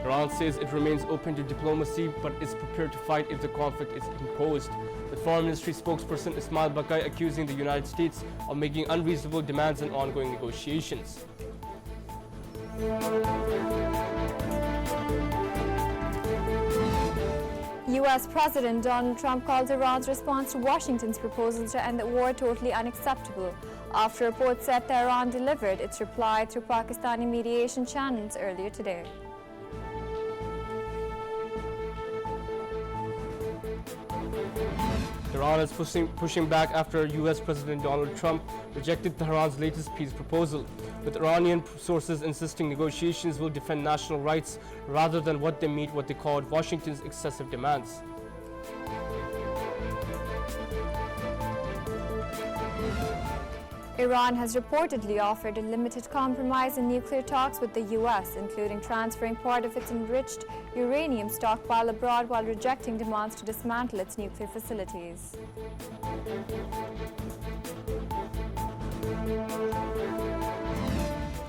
Iran says it remains open to diplomacy but is prepared to fight if the conflict is imposed. The Foreign Ministry spokesperson Ismail Baqai accusing the United States of making unreasonable demands in ongoing negotiations. U.S. President Donald Trump called Iran's response to Washington's proposal to end the war totally unacceptable, after reports said Tehran delivered its reply through Pakistani mediation channels earlier today. Iran is pushing back after U.S. President Donald Trump rejected Tehran's latest peace proposal, with Iranian sources insisting negotiations will defend national rights rather than what they called Washington's excessive demands. Iran has reportedly offered a limited compromise in nuclear talks with the U.S., including transferring part of its enriched uranium stockpile abroad while rejecting demands to dismantle its nuclear facilities.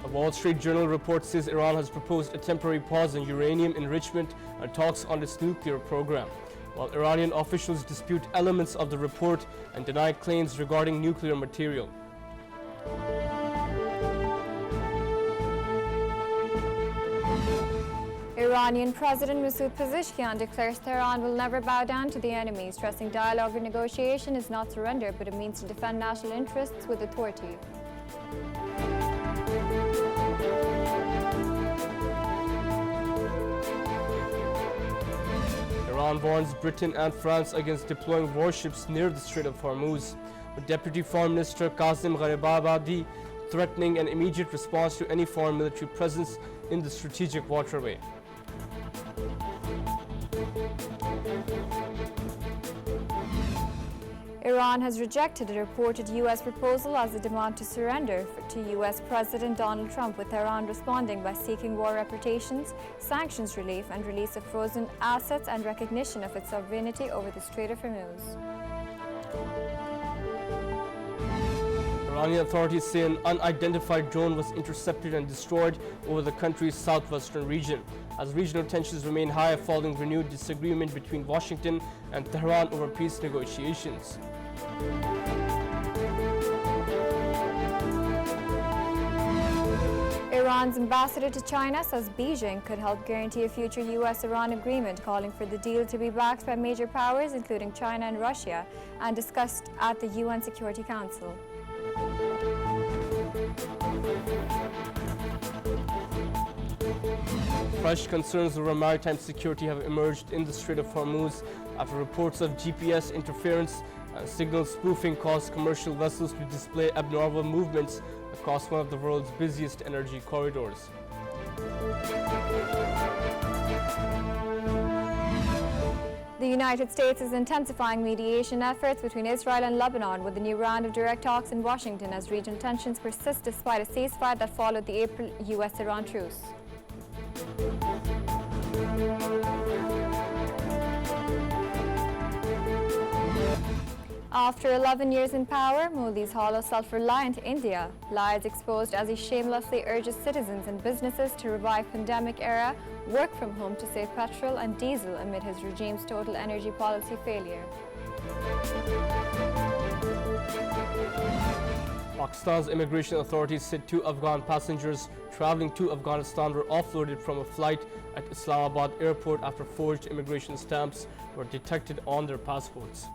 A Wall Street Journal report says Iran has proposed a temporary pause in uranium enrichment and talks on its nuclear program, while Iranian officials dispute elements of the report and deny claims regarding nuclear material. Iranian President Pezeshkian declares Tehran will never bow down to the enemy, stressing dialogue or negotiation is not surrender but a means to defend national interests with authority. Iran warns Britain and France against deploying warships near the Strait of Hormuz, with Deputy Foreign Minister Qasem Gharibabadi threatening an immediate response to any foreign military presence in the strategic waterway. Iran has rejected a reported U.S. proposal as a demand to surrender to U.S. President Donald Trump, with Tehran responding by seeking war reparations, sanctions relief, and release of frozen assets and recognition of its sovereignty over the Strait of Hormuz. Iranian authorities say an unidentified drone was intercepted and destroyed over the country's southwestern region, as regional tensions remain high following renewed disagreement between Washington and Tehran over peace negotiations. Iran's ambassador to China says Beijing could help guarantee a future U.S.-Iran agreement, calling for the deal to be backed by major powers including China and Russia and discussed at the UN Security Council. Fresh concerns over maritime security have emerged in the Strait of Hormuz after reports of GPS interference and signal spoofing caused commercial vessels to display abnormal movements across one of the world's busiest energy corridors. The United States is intensifying mediation efforts between Israel and Lebanon, with a new round of direct talks in Washington as regional tensions persist despite a ceasefire that followed the April U.S.-Iran truce. After 11 years in power, Modi's hollow, self-reliant India lies exposed as he shamelessly urges citizens and businesses to revive pandemic-era work from home to save petrol and diesel amid his regime's total energy policy failure. Pakistan's immigration authorities said 2 Afghan passengers traveling to Afghanistan were offloaded from a flight at Islamabad airport after forged immigration stamps were detected on their passports.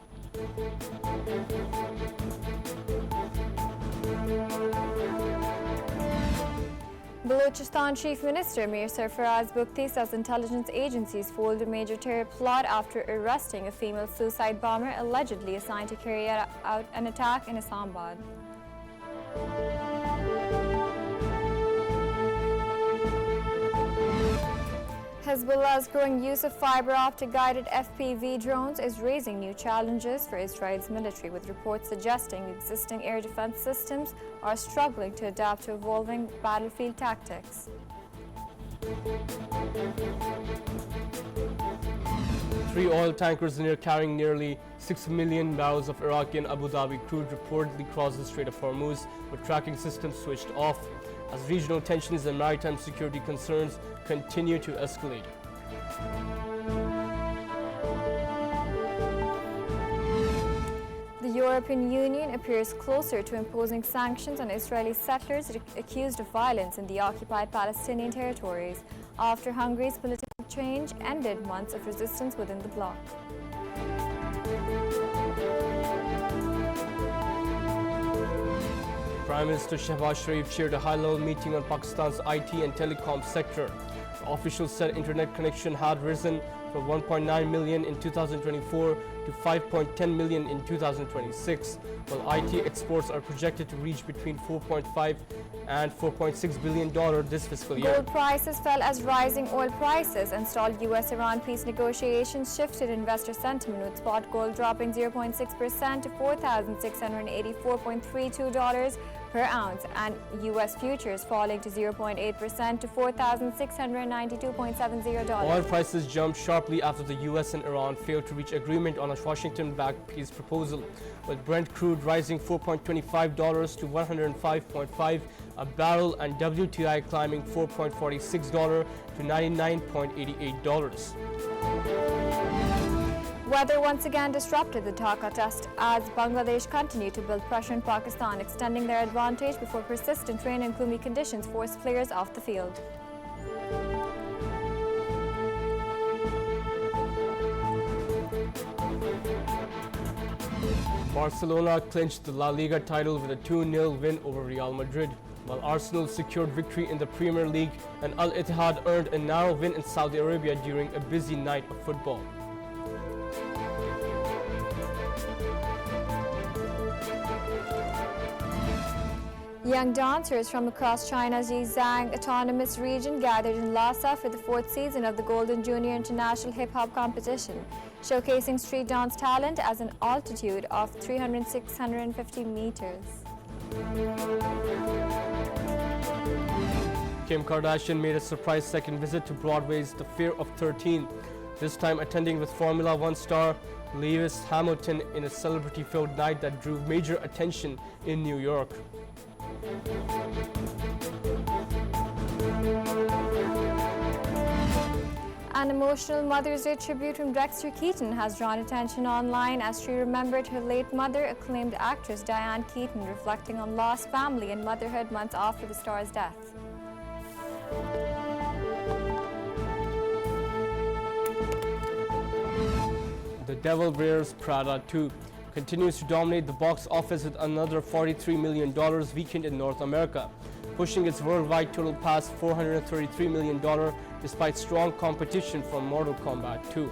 Balochistan Chief Minister Mir Sarfaraz Bukti says intelligence agencies foiled a major terror plot after arresting a female suicide bomber allegedly assigned to carry out an attack in Islamabad. Hezbollah's growing use of fiber-optic guided FPV drones is raising new challenges for Israel's military, with reports suggesting existing air defense systems are struggling to adapt to evolving battlefield tactics. 3 oil tankers carrying nearly 6 million barrels of Iraqi and Abu Dhabi crude reportedly crossed the Strait of Hormuz, with tracking systems switched off. as regional tensions and maritime security concerns continue to escalate. The European Union appears closer to imposing sanctions on Israeli settlers accused of violence in the occupied Palestinian territories after Hungary's political change ended months of resistance within the bloc. Prime Minister Shehbaz Sharif chaired a high-level meeting on Pakistan's IT and telecom sector. The officials said internet connection had risen from 1.9 million in 2024 to 5.10 million in 2026, while IT exports are projected to reach between $4.5 and $4.6 billion this fiscal year. Gold prices fell as rising oil prices and stalled U.S.-Iran peace negotiations shifted investor sentiment, with spot gold dropping 0.6% to $4,684.32 per ounce, and U.S. futures falling to 0.8% to $4,692.70. Oil prices jumped sharply after the U.S. and Iran failed to reach agreement on a Washington-backed peace proposal, with Brent crude rising $4.25 to $105.5 a barrel and WTI climbing $4.46 to $99.88. Weather once again disrupted the Dhaka test as Bangladesh continued to build pressure in Pakistan, extending their advantage before persistent rain and gloomy conditions forced players off the field. Barcelona clinched the La Liga title with a 2-0 win over Real Madrid, while Arsenal secured victory in the Premier League and Al-Ittihad earned a narrow win in Saudi Arabia during a busy night of football. Young dancers from across China's Xizang Autonomous Region gathered in Lhasa for the 4th season of the Golden Junior International Hip Hop Competition, showcasing street dance talent at an altitude of 650 meters. Kim Kardashian made a surprise second visit to Broadway's The Fair of 13, this time attending with Formula One star Lewis Hamilton in a celebrity-filled night that drew major attention in New York. An emotional Mother's Day tribute from Dexter Keaton has drawn attention online as she remembered her late mother, acclaimed actress Diane Keaton, reflecting on lost family and motherhood months after the star's death. The Devil Wears Prada 2 continues to dominate the box office with another $43 million weekend in North America, pushing its worldwide total past $433 million despite strong competition from Mortal Kombat 2.